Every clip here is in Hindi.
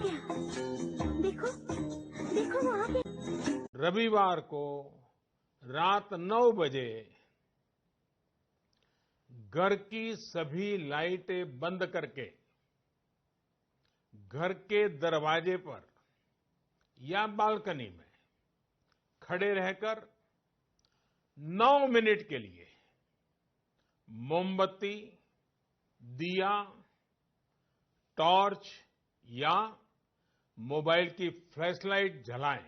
गया। देखो देखो वहाँ पे। रविवार को रात 9 बजे घर की सभी लाइटें बंद करके घर के दरवाजे पर या बालकनी में खड़े रहकर 9 मिनट के लिए मोमबत्ती, दिया, टॉर्च या मोबाइल की फ्लैशलाइट जलाएं।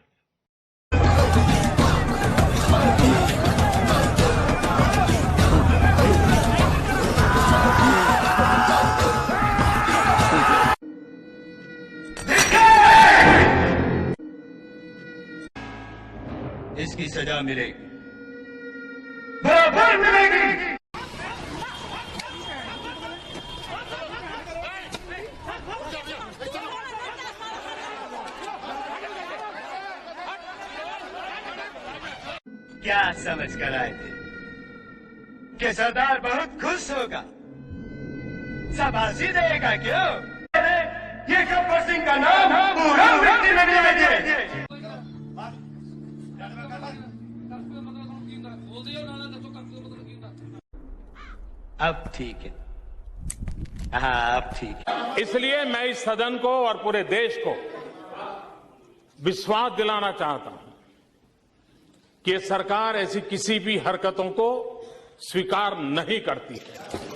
इसकी सजा मिलेगी, बराबर मिलेगी। क्या समझ कर आए थे कि सरदार बहुत खुश होगा, शाबाशी देगा? क्यों? ये गब्बर सिंह का नाम पूरा उड़ती नदी में गिरे। अब ठीक है, हाँ अब ठीक है। इसलिए मैं इस सदन को और पूरे देश को विश्वास दिलाना चाहता हूं कि सरकार ऐसी किसी भी हरकतों को स्वीकार नहीं करती है।